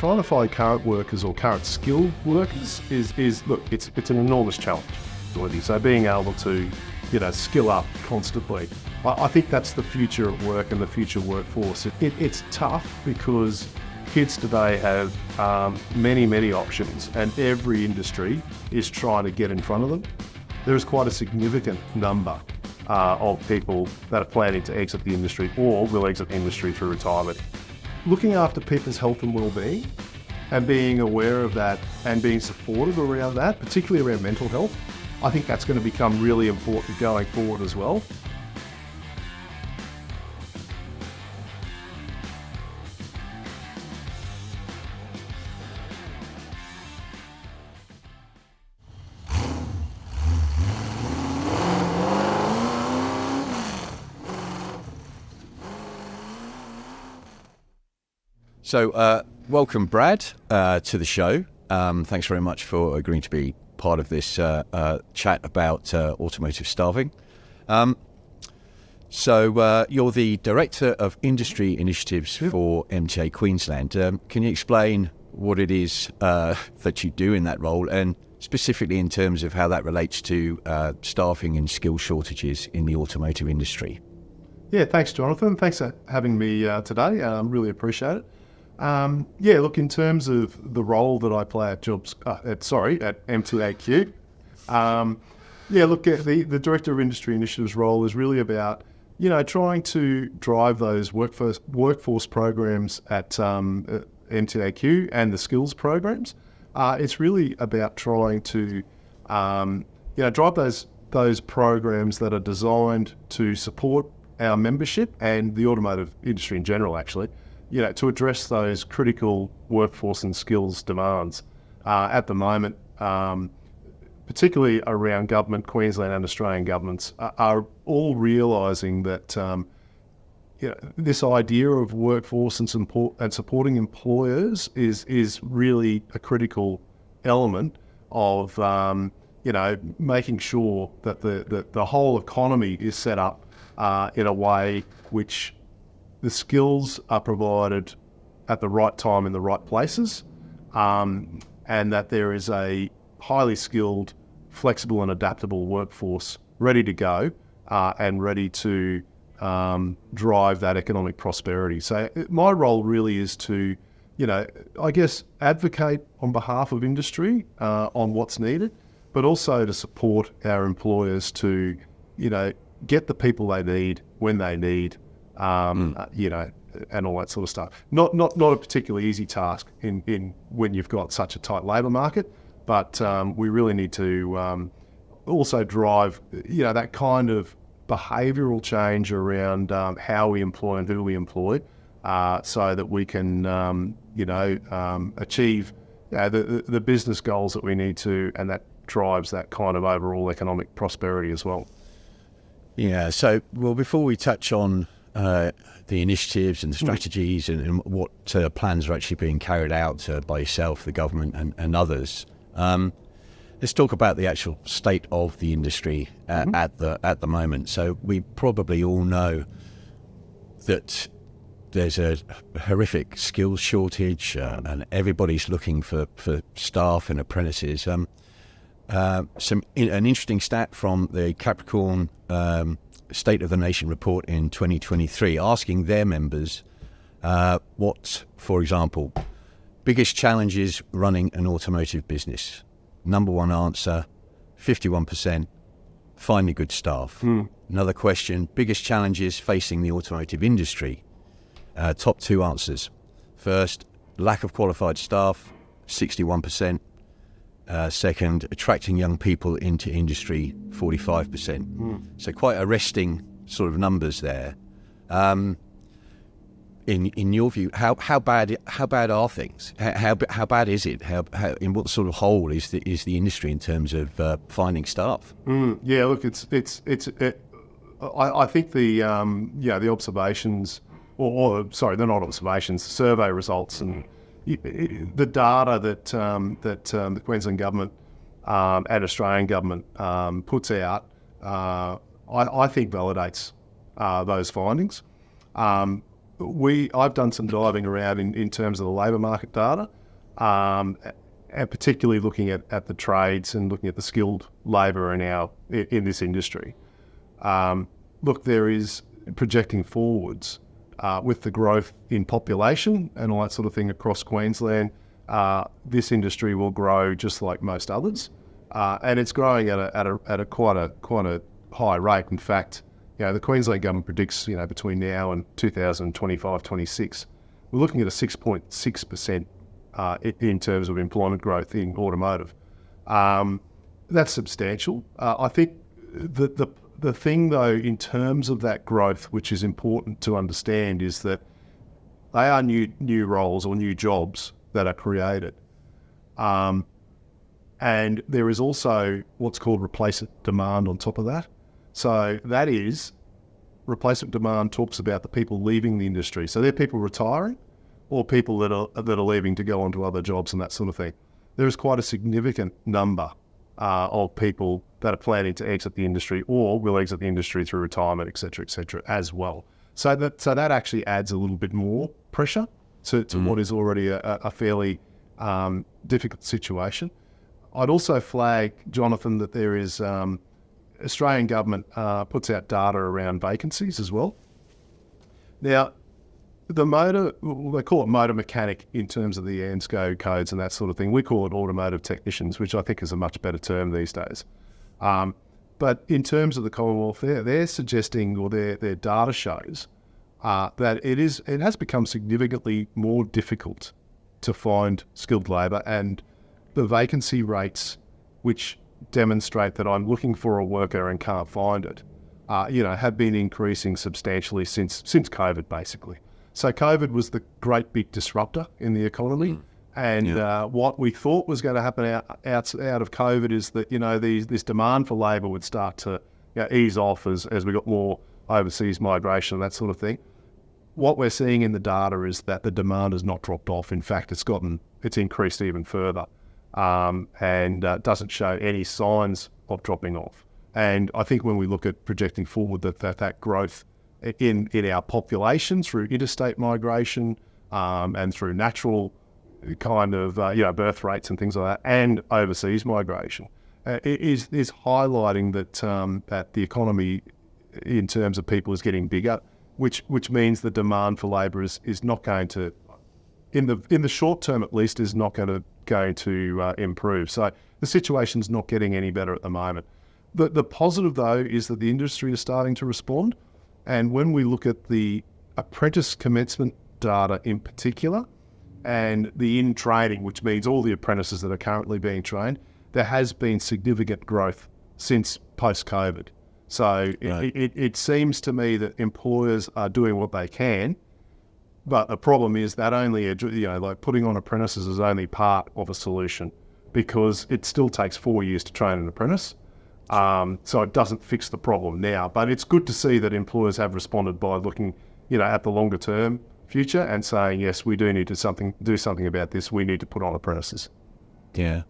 trying to find current workers or current skilled workers is look, it's an enormous challenge. So being able to, skill up constantly, I think that's the future of work and the future workforce. It's tough because kids today have many options, and every industry is trying to get in front of them. There is quite a significant number of people that are planning to exit the industry or will exit the industry through retirement. Looking after people's health and well-being and being aware of that and being supportive around that, particularly around mental health, I think that's going to become really important going forward as well. So welcome, Brad, to the show. Thanks very much for agreeing to be part of this chat about automotive staffing. So you're the Director of Industry Initiatives for MTAQ Queensland. Can you explain what it is that you do in that role, and specifically in terms of how that relates to staffing and skill shortages in the automotive industry? Yeah, thanks, Jonathan. Thanks for having me today. Really appreciate it. Look, in terms of the role that I play at MTAQ, the Director of Industry Initiatives role is really about, trying to drive those workforce programs at MTAQ and the skills programs. It's really about trying to, drive those programs that are designed to support our membership and the automotive industry in general, actually, to address those critical workforce and skills demands at the moment, particularly around government, Queensland and Australian governments, are all realising that this idea of workforce and supporting employers is really a critical element of making sure that the whole economy is set up in a way which the skills are provided at the right time in the right places, and that there is a highly skilled, flexible and adaptable workforce ready to go and ready to drive that economic prosperity. So my role really is to, advocate on behalf of industry on what's needed, but also to support our employers to, get the people they need when they need, and all that sort of stuff. Not a particularly easy task in when you've got such a tight labour market, but we really need to also drive, that kind of behavioural change around how we employ and who we employ, so that we can, achieve the business goals that we need to, and that drives that kind of overall economic prosperity as well. Yeah, so, before we touch on the initiatives and the strategies and what plans are actually being carried out by yourself, the government and others, let's talk about the actual state of the industry at the moment. So we probably all know that there's a horrific skills shortage and everybody's looking for staff and apprentices. An interesting stat from the Capricorn State of the Nation report in 2023, asking their members what, for example, biggest challenges running an automotive business. Number one answer, 51%, finding good staff. Another question, biggest challenges facing the automotive industry. Top two answers. First, lack of qualified staff, 61%. Second, attracting young people into industry, 45%. So quite arresting sort of numbers there. In your view, how bad are things? How bad is it? How in what sort of hole is the industry in terms of finding staff? Yeah, look, I think the observations, they're not observations, survey results and the data that the Queensland government and Australian government puts out, I think validates those findings. I've done some diving around in terms of the labour market data, and particularly looking at the trades and looking at the skilled labour in this industry. Look, there is projecting forwards with the growth in population and all that sort of thing across Queensland. This industry will grow just like most others, and it's growing at a quite a high rate. In fact, the Queensland government predicts, between now and 2025-26, we're looking at a 6.6% in terms of employment growth in automotive. That's substantial. I think the thing, though, in terms of that growth, which is important to understand, is that they are new roles or new jobs that are created. And there is also what's called replacement demand on top of that. So that is, replacement demand talks about the people leaving the industry. So they're people retiring or people that are leaving to go on to other jobs and that sort of thing. There is quite a significant number of people that are planning to exit the industry or will exit the industry through retirement, et cetera, as well. So that actually adds a little bit more pressure to what is already a fairly difficult situation. I'd also flag, Jonathan, that there is Australian government puts out data around vacancies as well. Now, they call it motor mechanic in terms of the ANSCO codes and that sort of thing. We call it automotive technicians, which I think is a much better term these days. But in terms of the Commonwealth, they're suggesting, or their data shows, that it has become significantly more difficult to find skilled labour, and the vacancy rates, which demonstrate that I'm looking for a worker and can't find it, have been increasing substantially since COVID, basically. So COVID was the great big disruptor in the economy, and what we thought was going to happen out of COVID is that this demand for labour would start to ease off as we got more overseas migration and that sort of thing. What we're seeing in the data is that the demand has not dropped off. In fact, it's increased even further, and doesn't show any signs of dropping off. And I think when we look at projecting forward, that growth in our population through interstate migration and through natural kind of birth rates and things like that, and overseas migration, is highlighting that the economy in terms of people is getting bigger, which means the demand for labour is not going to, in the short term at least, is not going to improve. So the situation's not getting any better at the moment. The positive, though, is that the industry is starting to respond. And when we look at the apprentice commencement data in particular, and the in-training, which means all the apprentices that are currently being trained, there has been significant growth since post-COVID. So right. It seems to me that employers are doing what they can, but the problem is that only, like putting on apprentices is only part of a solution, because it still takes 4 years to train an apprentice. So it doesn't fix the problem now, but it's good to see that employers have responded by looking, at the longer term future and saying, yes, we do need to do something about this. We need to put on apprentices. Yeah.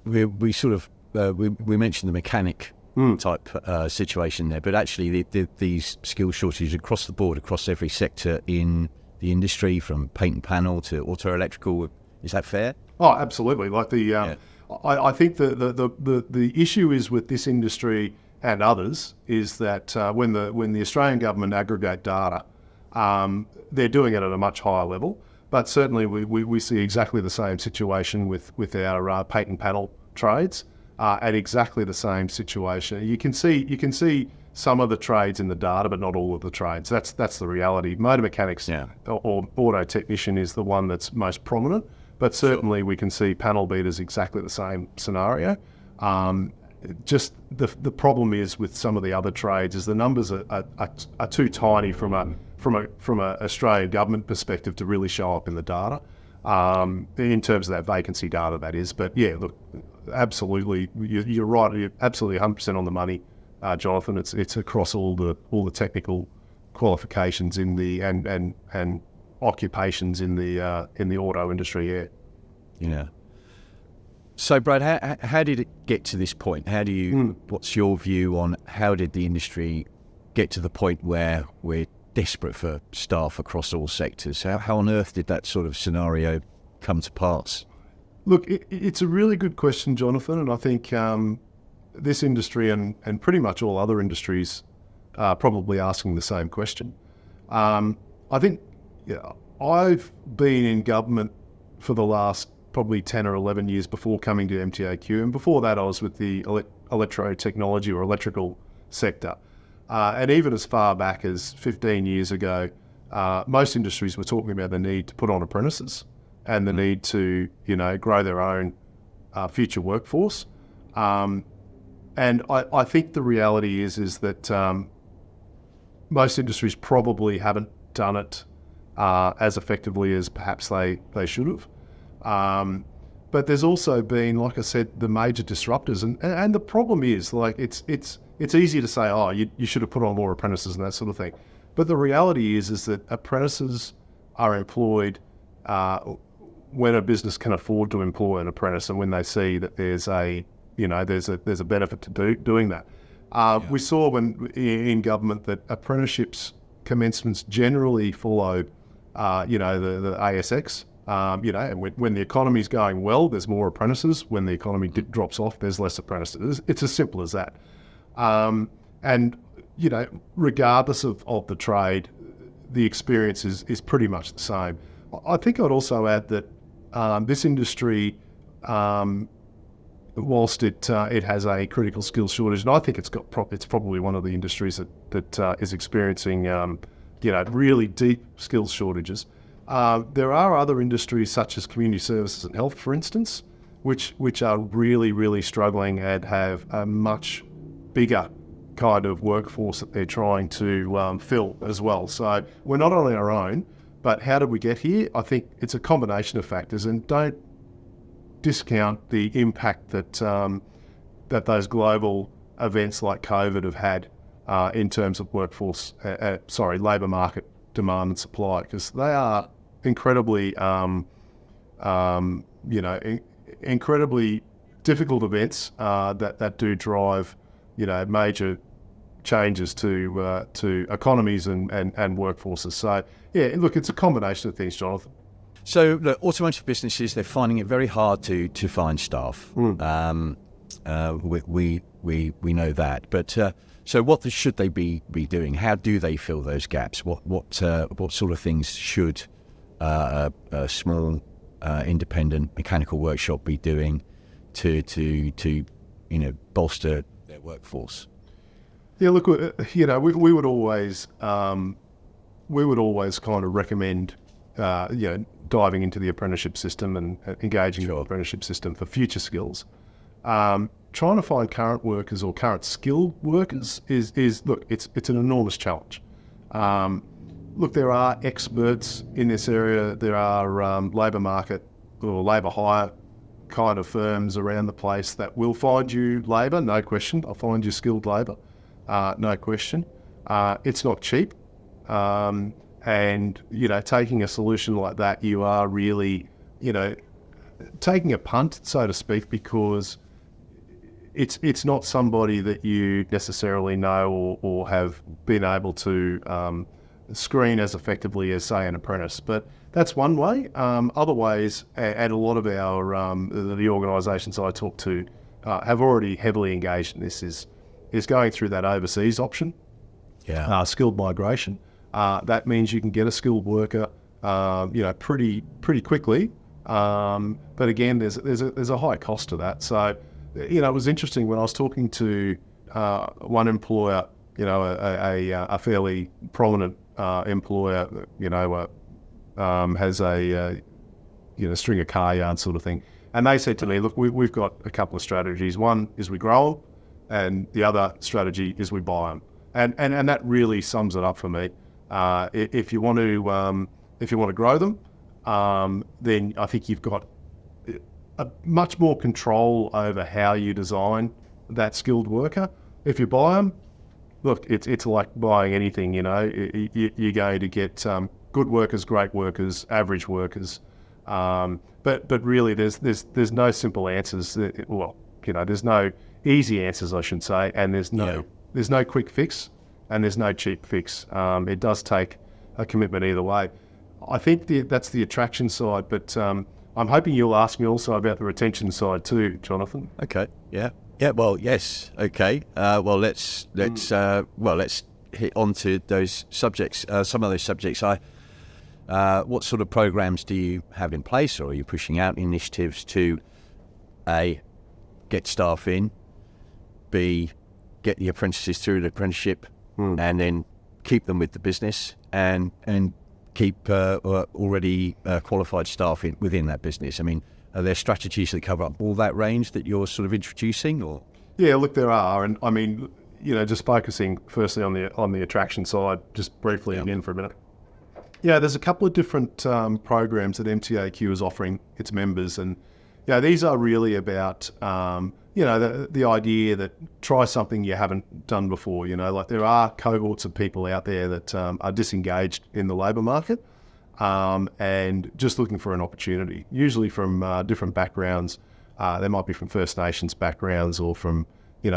We sort of, we mentioned the mechanic type situation there, but actually these skill shortages across the board, across every sector in the industry, from paint and panel to auto electrical. Is that fair? Oh, absolutely. Like I think the issue is with this industry and others is that when the Australian government aggregate data, they're doing it at a much higher level. But certainly we see exactly the same situation with our paint and panel trades, at exactly the same situation. You can see some of the trades in the data, but not all of the trades. That's the reality. Motor mechanics or auto technician is the one that's most prominent. But certainly we can see panel beaters exactly the same scenario. Just the problem is with some of the other trades is the numbers are too tiny from a Australian government perspective to really show up in the data, in terms of that vacancy data, that is. But yeah, look, absolutely, you're right. You're absolutely 100% on the money, Jonathan. It's across all the technical qualifications in the and occupations in the auto industry. Yeah. So, Brad, how did it get to this point? How do you? What's your view on how did the industry get to the point where we're desperate for staff across all sectors. How on earth did that sort of scenario come to pass? Look, it's a really good question, Jonathan, and I think this industry and pretty much all other industries are probably asking the same question. I think I've been in government for the last probably 10 or 11 years before coming to MTAQ, and before that I was with the electro-technology or electrical sector. And even as far back as 15 years ago, most industries were talking about the need to put on apprentices and the need to, grow their own future workforce. And I think the reality is that most industries probably haven't done it as effectively as perhaps they should have. But there's also been, like I said, the major disruptors, and the problem is, like, it's easy to say, oh, you should have put on more apprentices and that sort of thing. But the reality is that apprentices are employed when a business can afford to employ an apprentice, and when they see that there's a benefit to doing that. We saw in government that apprenticeships commencements generally follow, the ASX. And when the economy's going well, there's more apprentices. When the economy drops off, there's less apprentices. It's as simple as that. And regardless of the trade, the experience is pretty much the same. I think I'd also add that this industry, whilst it has a critical skills shortage, and I think it's probably one of the industries that is experiencing really deep skills shortages. There are other industries such as community services and health, for instance, which are really, really struggling and have a much bigger kind of workforce that they're trying to fill as well. So we're not on our own, but how did we get here? I think it's a combination of factors, and don't discount the impact that those global events like COVID have had in terms of labour market demand and supply, because they are incredibly, incredibly difficult events that do drive, major changes to economies and workforces. So yeah, look, it's a combination of things, Jonathan. So look, automotive businesses, they're finding it very hard to find staff. We know that, but so what should they be doing? How do they fill those gaps? What sort of things should a small independent mechanical workshop be doing to bolster their workforce? Yeah, look, we would always kind of recommend diving into the apprenticeship system and engaging in the apprenticeship system for future skills. Trying to find current workers or current skilled workers is it's an enormous challenge. Look, there are experts in this area. There are labour market or labour hire kind of firms around the place that will find you labour, no question. I'll find you skilled labour, no question. It's not cheap. And, taking a solution like that, you are really, taking a punt, so to speak, because it's not somebody that you necessarily know or have been able to screen as effectively as, say, an apprentice. But that's one way. Other ways, and a lot of our the organisations I talk to have already heavily engaged in this, is going through that overseas option, skilled migration. That means you can get a skilled worker, pretty quickly. But again, there's a high cost to that. So, it was interesting when I was talking to one employer, a fairly prominent employer, has a string of car yards sort of thing, and they said to me, look, we've got a couple of strategies. One is we grow them, and the other strategy is we buy them, and that really sums it up for me. If you want to grow them, then I think you've got a much more control over how you design that skilled worker. If you buy them, look, it's like buying anything. You're going to get good workers, great workers, average workers. But really, there's no simple answers. There's no easy answers, I should say, and there's no quick fix. and there's no cheap fix. It does take a commitment either way. I think that's the attraction side, but I'm hoping you'll ask me also about the retention side too, Jonathan. Okay. Yeah. Yeah. Well, yes. Okay. Let's hit onto those subjects. Some of those subjects. What sort of programs do you have in place, or are you pushing out initiatives to A, get staff in, B, get the apprentices through the apprenticeship, and then keep them with the business, and keep already qualified staff within that business? I mean, are there strategies that cover up all that range that you're sort of introducing, or? Yeah, look, there are, and I mean, just focusing firstly on the attraction side, just briefly again for a minute. Yeah, there's a couple of different programs that MTAQ is offering its members, and these are really about the idea that try something you haven't done before. Like there are cohorts of people out there that are disengaged in the labour market and just looking for an opportunity, usually from different backgrounds. They might be from First Nations backgrounds, or from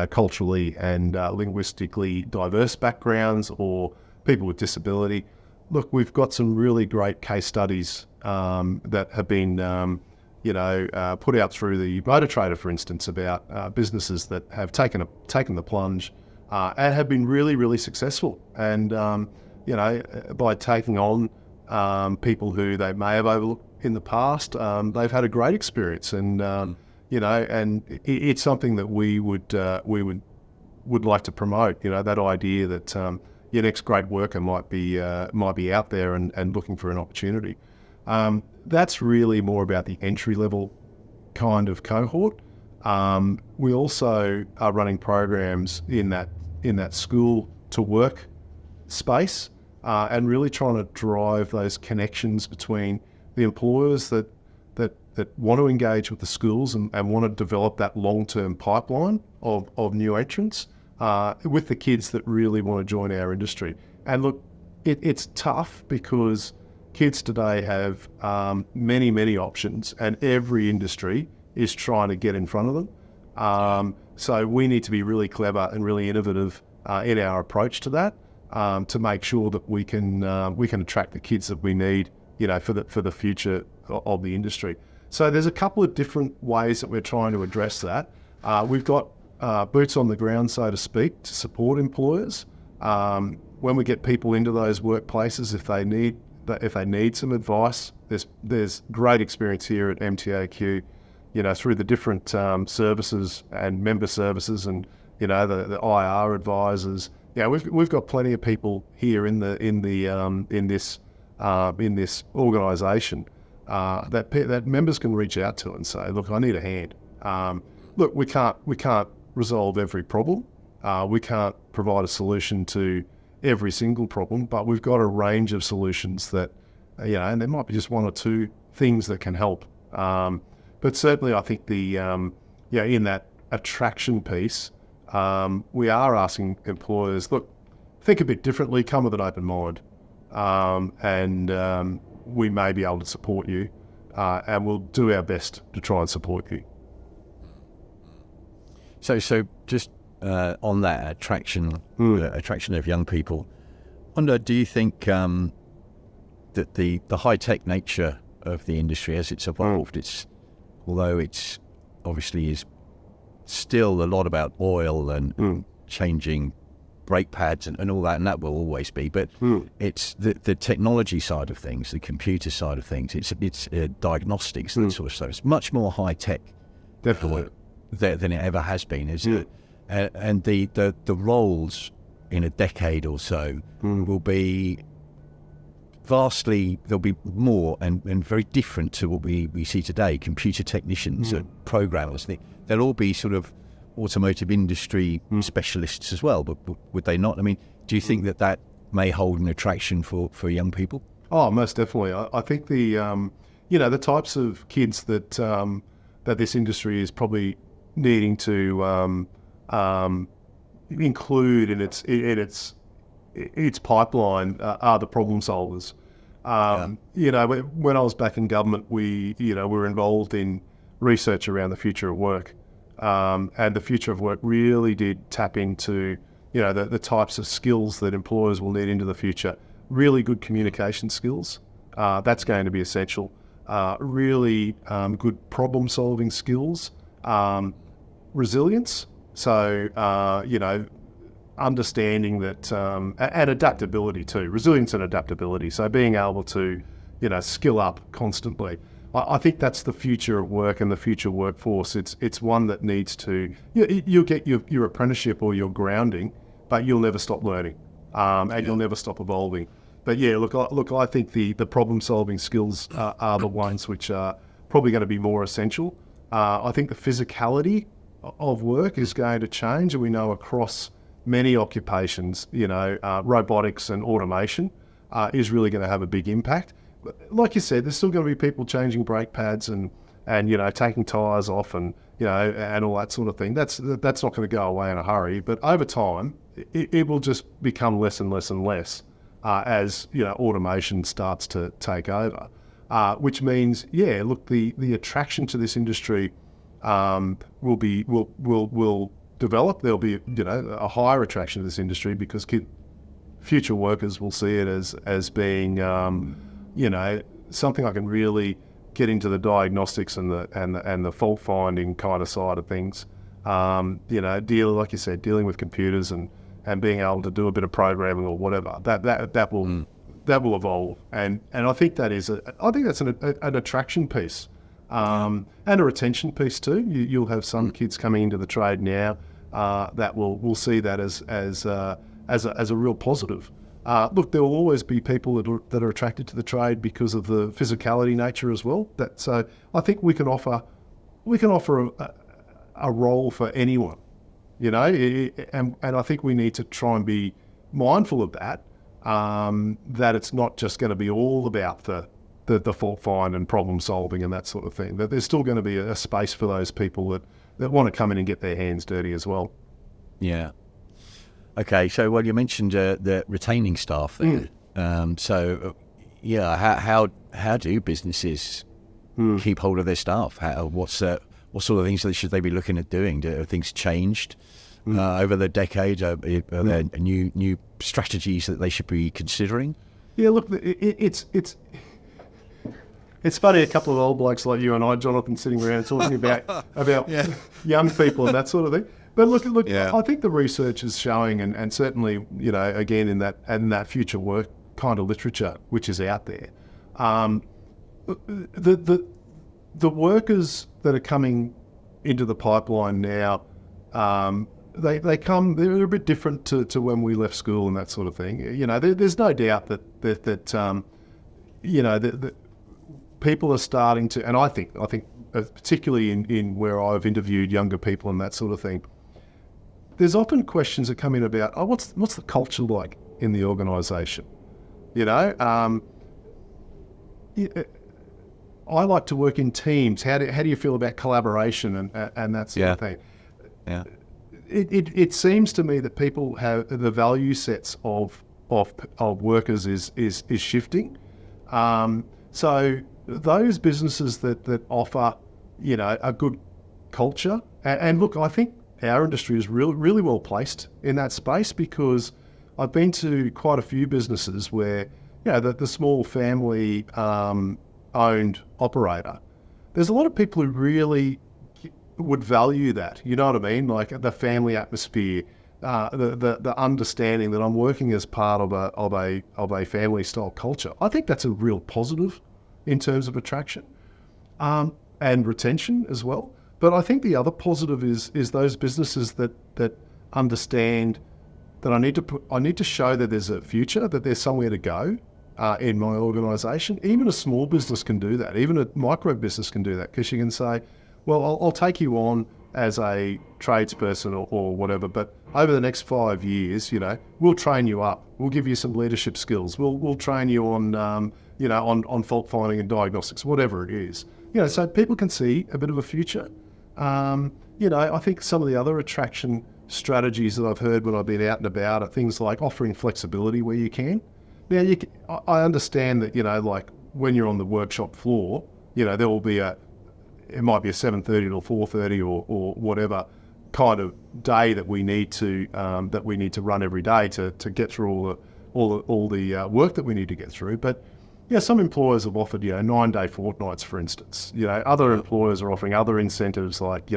culturally and linguistically diverse backgrounds, or people with disability. Look, we've got some really great case studies that have been, put out through the Motor Trader, for instance, about businesses that have taken the plunge and have been really, really successful. And by taking on people who they may have overlooked in the past, they've had a great experience. And and it's something that we would like to promote. That idea that your next great worker might be out there and looking for an opportunity. That's really more about the entry level kind of cohort. We also are running programs in that school to work space, and really trying to drive those connections between the employers that want to engage with the schools and want to develop that long-term pipeline of new entrants with the kids that really want to join our industry. And look, it's tough because kids today have many, many options, and every industry is trying to get in front of them. So we need to be really clever and really innovative in our approach to that, to make sure that we can attract the kids that we need, for the future of the industry. So there's a couple of different ways that we're trying to address that. We've got boots on the ground, so to speak, to support employers when we get people into those workplaces. If they need some advice, there's great experience here at MTAQ, through the different services and member services, and the IR advisors. We've got plenty of people here in this organisation that members can reach out to and say, look, I need a hand. Look, we can't resolve every problem. We can't provide a solution to every single problem, but we've got a range of solutions that, and there might be just one or two things that can help. But certainly I think in that attraction piece, we are asking employers, look, think a bit differently, come with an open mind, and we may be able to support you, and we'll do our best to try and support you. So just on that attraction of young people, do you think that the high-tech nature of the industry as it's evolved, although it's obviously is still a lot about oil and changing brake pads and all that, and that will always be, but it's the technology side of things, the computer side of things, it's diagnostics, that sort of stuff. It's much more high-tech definitely than it ever has been, isn't it? And the roles in a decade or so will be there'll be more and very different to what we see today. Computer technicians and programmers, they'll all be sort of automotive industry specialists as well, but would they not? I mean, do you think that may hold an attraction for young people? Oh, most definitely. I think the types of kids that this industry is probably needing to include in its pipeline are the problem solvers. When I was back in government, we were involved in research around the future of work, and the future of work really did tap into the types of skills that employers will need into the future. Really good communication skills, that's going to be essential. Really good problem-solving skills, resilience. So, understanding that, and adaptability too, resilience and adaptability. So being able to, skill up constantly. I think that's the future of work and the future workforce. It's one that needs to, you'll get your apprenticeship or your grounding, but you'll never stop learning, and you'll never stop evolving. But yeah, look, I think the problem-solving skills are the ones which are probably going to be more essential. I think the physicality of work is going to change, and we know across many occupations, robotics and automation is really going to have a big impact. Like you said, there's still going to be people changing brake pads and taking tyres off and and all that sort of thing. That's not going to go away in a hurry. But over time, it will just become less and less and less as automation starts to take over. Which means, the attraction to this industry will develop. There'll be a higher attraction to this industry because future workers will see it as being something I can really get into the diagnostics and the fault finding kind of side of things. Like you said, dealing with computers and being able to do a bit of programming or whatever. That will evolve, and I think that's an attraction piece, and a retention piece too. You'll have some kids coming into the trade now that will see that as a real positive. Look, there will always be people that are attracted to the trade because of the physicality nature as well. So I think we can offer a role for anyone, and I think we need to try and be mindful of that. That it's not just going to be all about the fault find and problem solving and that sort of thing. That there's still going to be a space for those people that want to come in and get their hands dirty as well. Yeah. Okay, so you mentioned the retaining staff there. How do businesses keep hold of their staff? What sort of things should they be looking at doing? Have things changed over the decade? Are there new strategies that they should be considering? Yeah, look, it's funny. A couple of old blokes like you and I, Jonathan, sitting around talking about young people and that sort of thing. But look. Yeah. I think the research is showing, and certainly, again in that future work kind of literature which is out there, the workers that are coming into the pipeline now, they're a bit different to when we left school and that sort of thing. There's no doubt that people are starting to, and I think particularly in where I've interviewed younger people and that sort of thing. There's often questions that come in about, what's the culture like in the organisation? I like to work in teams. How do you feel about collaboration and that sort of thing? Yeah. It seems to me that people have the value sets of workers is shifting. So those businesses that offer a good culture, and look, I think our industry is really well placed in that space, because I've been to quite a few businesses where, the small family owned operator, there's a lot of people who really would value that. You know what I mean? Like the family atmosphere, the understanding that I'm working as part of a family style culture. I think that's a real positive in terms of attraction and retention as well. But I think the other positive is those businesses that understand that I need to show that there's a future, that there's somewhere to go in my organisation. Even a small business can do that. Even a micro business can do that, because you can say, well, I'll take you on as a tradesperson or whatever, but over the next 5 years, we'll train you up. We'll give you some leadership skills. We'll train you on on fault finding and diagnostics, whatever it is. So people can see a bit of a future. I think some of the other attraction strategies that I've heard when I've been out and about are things like offering flexibility where you can. Now, I understand that, like when you're on the workshop floor, there will be it might be a 7:30 till 4:30 or whatever. kind of day that we need to run every day to get through all the work that we need to get through. But yeah, some employers have offered 9-day fortnights, for instance. Other employers are offering other incentives like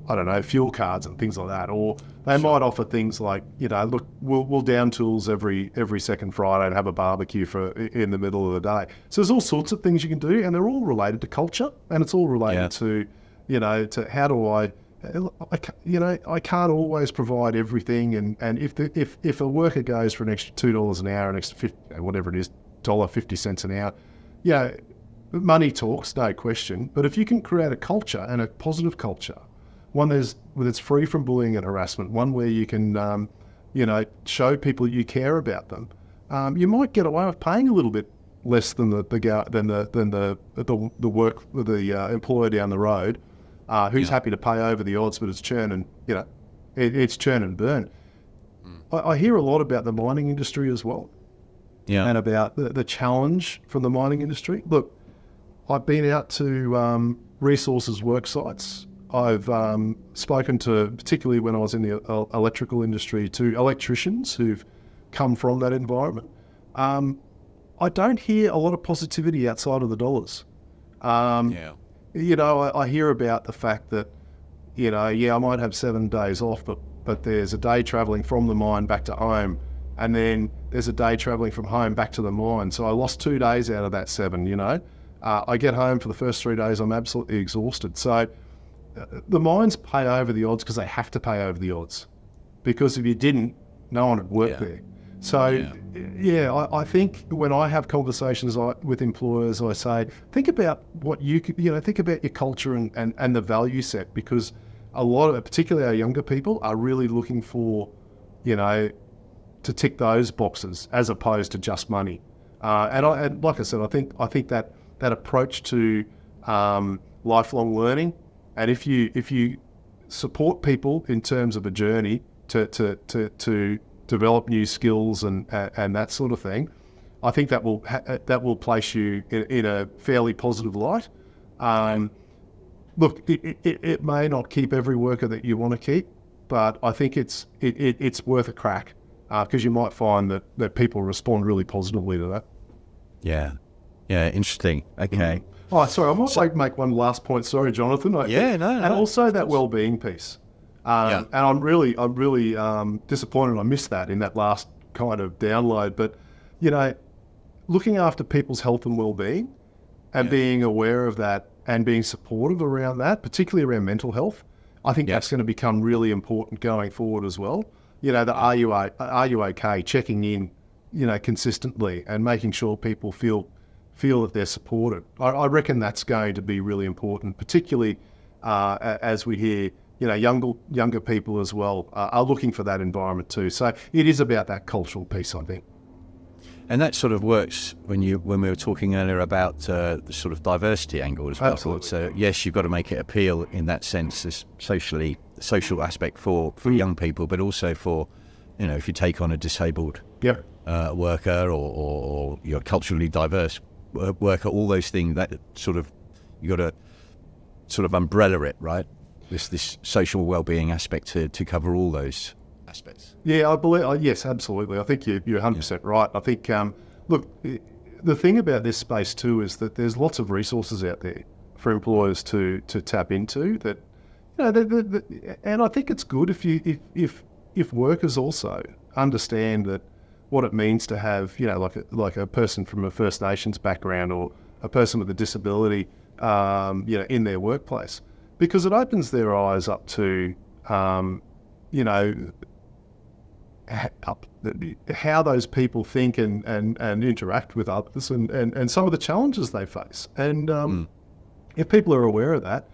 I don't know, fuel cards and things like that, or they might offer things like look, we'll down tools every second Friday and have a barbecue in the middle of the day. So there's all sorts of things you can do, and they're all related to culture, and it's all related to to how do I can't always provide everything, and if a worker goes for an extra $2 an hour, an extra 50, whatever it is, $1.50 an hour, money talks, no question. But if you can create a culture, and a positive culture, one that's free from bullying and harassment, one where you can show people you care about them, you might get away with paying a little bit less than the employer down the road, who's happy to pay over the odds, but it's churn and it's churn and burn. I hear a lot about the mining industry as well, and about the challenge from the mining industry. Look, I've been out to resources work sites. I've spoken to, particularly when I was in the electrical industry, to electricians who've come from that environment. I don't hear a lot of positivity outside of the dollars. I hear about the fact that, I might have 7 days off, but there's a day travelling from the mine back to home, and then there's a day travelling from home back to the mine. So I lost 2 days out of that 7, I get home for the first 3 days, I'm absolutely exhausted. So the mines pay over the odds because they have to pay over the odds, because if you didn't, no one would work there. So I think when I have conversations with employers, I say, think about what you could, think about your culture and the value set, because a lot of, particularly our younger people, are really looking for, to tick those boxes as opposed to just money. And like I said, I think that approach to lifelong learning, and if you support people in terms of a journey to develop new skills and that sort of thing, I think that will place you in a fairly positive light. Look, it may not keep every worker that you want to keep, but I think it's worth a crack, because you might find that people respond really positively to that. Yeah, interesting. Okay. Oh, sorry, I might make one last point. Sorry, Jonathan. And also that well-being piece. And I'm really disappointed I missed that in that last kind of download. But, looking after people's health and well-being, and being aware of that and being supportive around that, particularly around mental health, I think that's going to become really important going forward as well. Are you okay? Checking in, consistently, and making sure people feel that they're supported. I reckon that's going to be really important, particularly as we hear, younger people as well are looking for that environment too. So it is about that cultural piece, I think. And that sort of works when we were talking earlier about the sort of diversity angle as well. Absolutely. So yes, you've got to make it appeal in that sense, this social aspect for young people, but also for, if you take on a disabled worker or you're culturally diverse worker, all those things, that sort of, you got to sort of umbrella it, right? This social well-being aspect to cover all those aspects. Yeah, I believe. Yes, absolutely. I think you're 100% right. I think, look, the thing about this space too is that there's lots of resources out there for employers to tap into. That, and I think it's good if workers also understand that what it means to have, like a person from a First Nations background or a person with a disability, in their workplace, because it opens their eyes up to, how those people think and interact with others and some of the challenges they face. And if people are aware of that,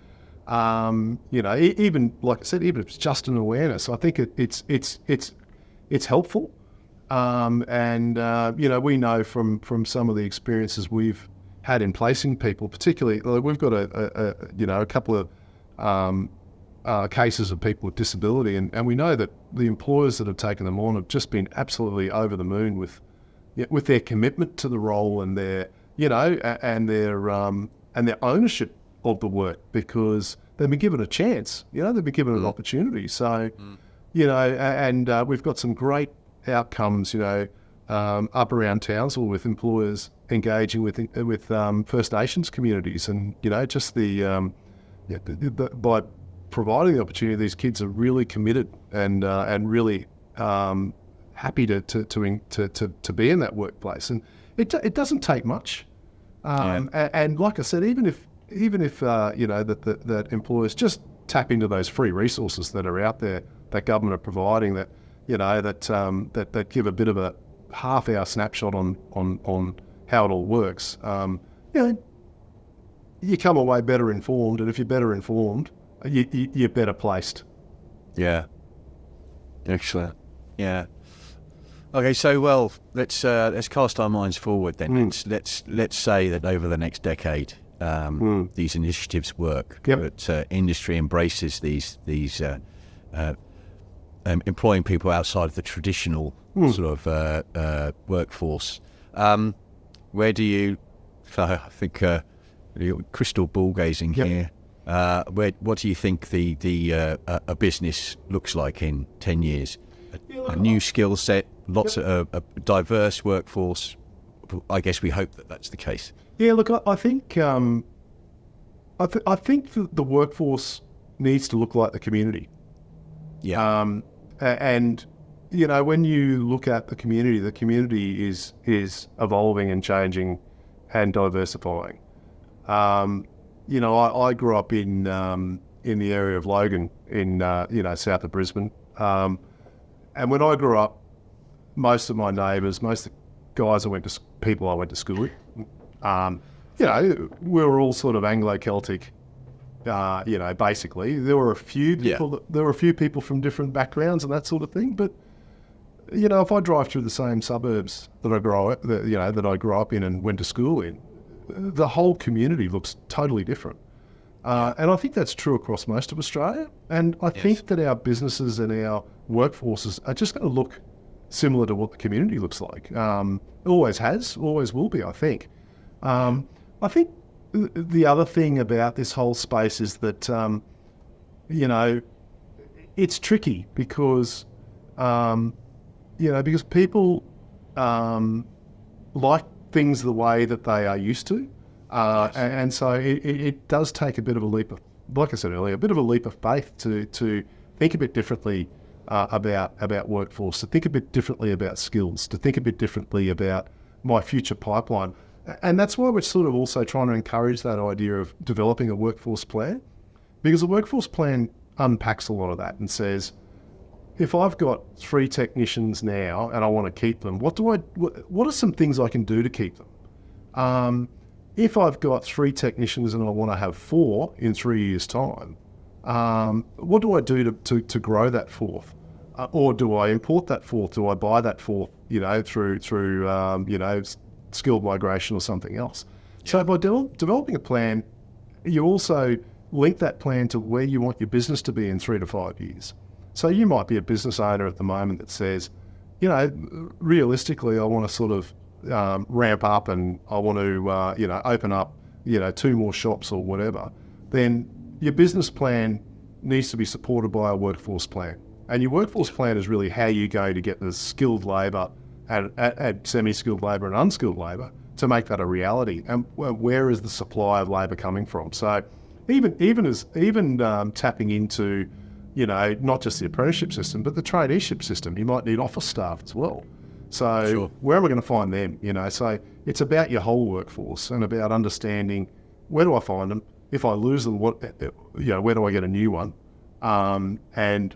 even like I said, even if it's just an awareness, I think it's helpful. We know from some of the experiences we've had in placing people, particularly we've got a couple of cases of people with disability, and we know that the employers that have taken them on have just been absolutely over the moon with their commitment to the role and their and their ownership of the work, because they've been given a chance. They've been given an opportunity. So, and we've got some great outcomes, up around Townsville with employers engaging with First Nations communities, and just by providing the opportunity, these kids are really committed and really happy to be in that workplace, and it doesn't take much. And like I said, even if that employers just tap into those free resources that are out there that government are providing, that that give a bit of a half-hour snapshot on how it all works. You come away better informed, and if you're better informed, you're better placed. Yeah. Excellent. Yeah. Okay, so let's cast our minds forward then. Let's say that over the next decade, these initiatives work. Yep. That industry embraces these employing people outside of the traditional sort of workforce. Where do you? I think you're crystal ball gazing here. What do you think a business looks like in 10 years? A new skill set, lots of a diverse workforce. I guess we hope that that's the case. Yeah, look, I think I think the workforce needs to look like the community. Yeah. And when you look at the community is evolving and changing and diversifying. I grew up in the area of Logan in south of Brisbane. And when I grew up, most of my neighbours, most of the guys I went to school with, we were all sort of Anglo-Celtic. Basically, there were a few people. There were a few people from different backgrounds and that sort of thing. But if I drive through the same suburbs that I grew up in and went to school in, the whole community looks totally different. And I think that's true across most of Australia. And I think that our businesses and our workforces are just going to look similar to what the community looks like. It always has, always will be, I think. I think the other thing about this whole space is that, it's tricky because, because people like things the way that they are used to. And so it does take a bit of a leap of, like I said earlier, a bit of a leap of faith to think a bit differently about workforce, to think a bit differently about skills, to think a bit differently about my future pipeline. And that's why we're sort of also trying to encourage that idea of developing a workforce plan, because a workforce plan unpacks a lot of that and says, if I've got 3 technicians now and I want to keep them, what are some things I can do to keep them? If I've got 3 technicians and I want to have 4 in 3 years' time, what do I do to grow that 4th? Or do I import that 4th? Do I buy that 4th, through skilled migration or something else? So by developing a plan, you also link that plan to where you want your business to be in 3 to 5 years. So you might be a business owner at the moment that says, realistically, I want to sort of ramp up and I want to, open up, 2 more shops or whatever. Then your business plan needs to be supported by a workforce plan. And your workforce plan is really how you're going to get the skilled labour and semi-skilled labour and unskilled labour to make that a reality. And where is the supply of labour coming from? So even tapping into, not just the apprenticeship system, but the traineeship system. You might need office staff as well. So where am I going to find them? So it's about your whole workforce and about understanding where do I find them? If I lose them, where do I get a new one? And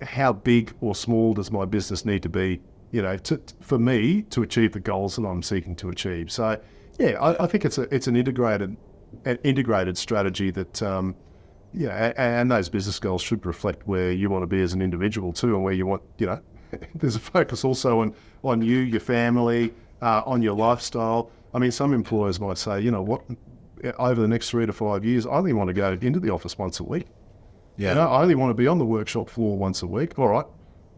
how big or small does my business need to be, for me to achieve the goals that I'm seeking to achieve? So I think it's an integrated strategy that, and those business goals should reflect where you want to be as an individual too, and where you want, there's a focus also on you, your family, on your lifestyle. I mean, some employers might say, over the next 3 to 5 years, I only want to go into the office once a week. Yeah. I only want to be on the workshop floor once a week. All right,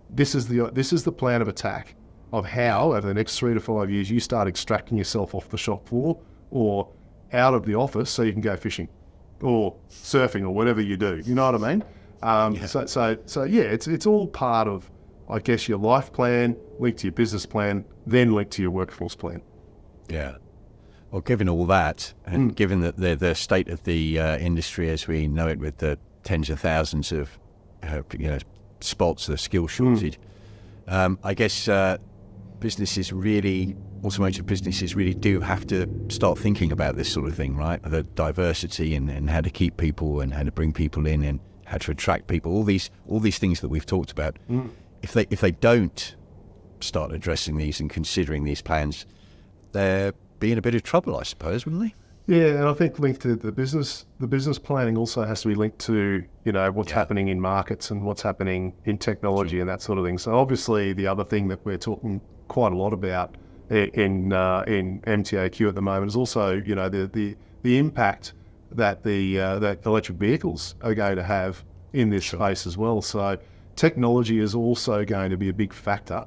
this is the plan of attack of how over the next 3 to 5 years you start extracting yourself off the shop floor or out of the office so you can go fishing. or surfing or whatever you do. You know what I mean? So yeah, it's all part of, I guess, your life plan, linked to your business plan, then linked to your workforce plan. Yeah. Well, given all that, and given that the state of the industry as we know it, with the tens of thousands of spots, the skill shortage, I guess automotive businesses really do have to start thinking about this sort of thing, right? The diversity and how to keep people and how to bring people in and how to attract people. All these things that we've talked about. If they don't start addressing these and considering these plans, they're be in a bit of trouble, I suppose, wouldn't they? Yeah, and I think linked to the business planning also has to be linked to, what's happening in markets and what's happening in technology and that sort of thing. So obviously the other thing that we're talking quite a lot about in MTAQ at the moment is also, the impact that that electric vehicles are going to have in this space as well. So technology is also going to be a big factor.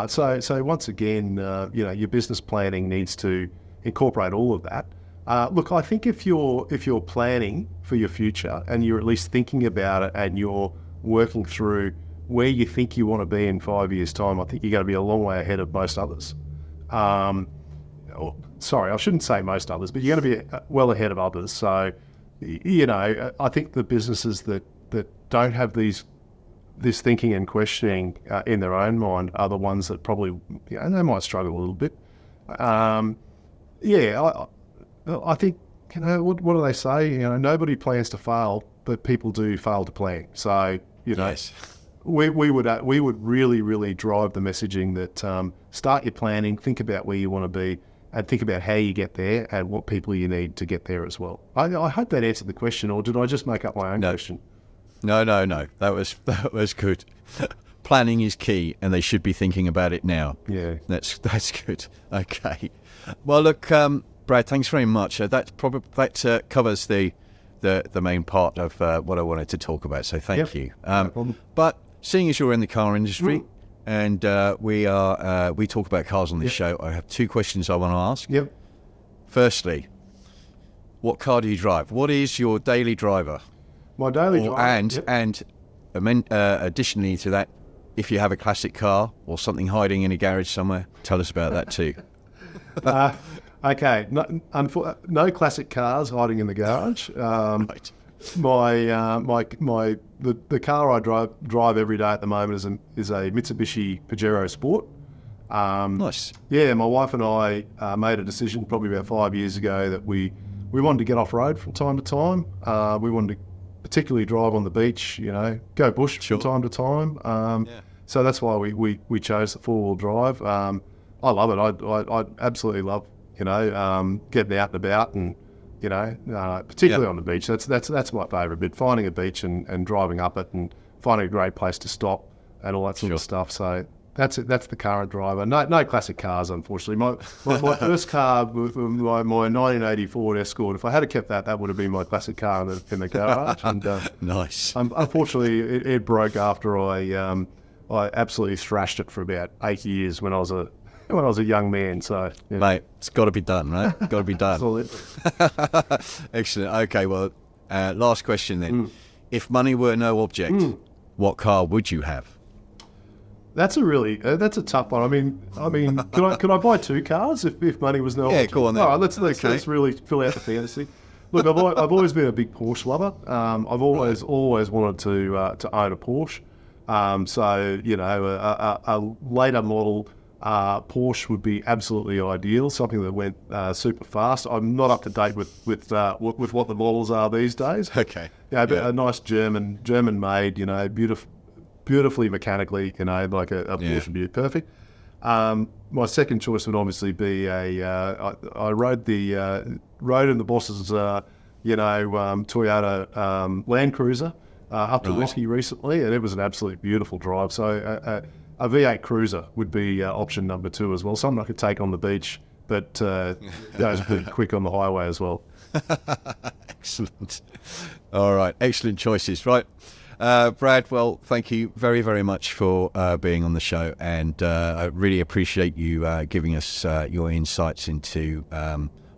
So once again, your business planning needs to incorporate all of that. Look, I think if you're planning for your future and you're at least thinking about it and you're working through where you think you want to be in 5 years' time, I think you're going to be a long way ahead of most others. Sorry, I shouldn't say most others, but you're going to be well ahead of others. So, I think the businesses that don't have this thinking and questioning in their own mind are the ones that probably, they might struggle a little bit. I think, what do they say? Nobody plans to fail, but people do fail to plan. So, Yes. we would really, really drive the messaging that start your planning, think about where you want to be, and think about how you get there and what people you need to get there as well. I hope that answered the question, or did I just make up my own question? No. That was good. Planning is key, and they should be thinking about it now. Yeah, that's good. Okay. Well, look, Brad, thanks very much. That covers the main part of what I wanted to talk about. So thank you. No problem. But seeing as you're in the car industry, and we talk about cars on this show, I have two questions I want to ask. Yep. Firstly, what car do you drive? What is your daily driver? My daily driver. And additionally to that, if you have a classic car or something hiding in a garage somewhere, tell us about that too. Okay, no classic cars hiding in the garage. Right. The car I drive every day at the moment is a Mitsubishi Pajero Sport. Nice. Yeah, my wife and I made a decision probably about 5 years ago that we wanted to get off road from time to time. We wanted to particularly drive on the beach, go bush from time to time. So that's why we chose the 4-wheel drive. I love it. I absolutely love getting out and about and particularly on the beach. That's my favourite bit. Finding a beach and driving up it and finding a great place to stop and all that sort of stuff. So that's it. That's the current driver. No classic cars, unfortunately. My first car, my 1984 Escort. If I had kept that would have been my classic car in the garage. And nice. Unfortunately, it broke after I absolutely thrashed it for about 8 years when I was a young man. So yeah. Mate, it's got to be done, right? Got to be done. Absolutely. Excellent. Okay, well, last question then. If money were no object, what car would you have? That's a tough one. I mean, could I buy two cars if money was no object? Yeah, go on then. All right, let's really fill out the fantasy. Look, I've always been a big Porsche lover. I've always wanted to own a Porsche. So a later model Porsche would be absolutely ideal. Something that went super fast. I'm not up to date with what the models are these days. Okay. But a nice German made. Beautifully mechanically, like a Porsche would be perfect. My second choice would obviously be I rode in the boss's Toyota Land Cruiser up to Rocky recently, and it was an absolutely beautiful drive. So a V8 Cruiser would be option number 2 as well. Something I could take on the beach, but goes pretty quick on the highway as well. Excellent. All right, excellent choices. Right. Brad, well, thank you very, very much for being on the show, and I really appreciate you giving us your insights into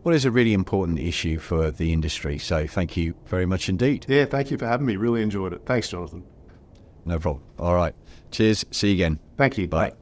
what is a really important issue for the industry. So thank you very much indeed. Yeah, thank you for having me. Really enjoyed it. Thanks, Jonathan. No problem. All right. Cheers. See you again. Thank you. Bye.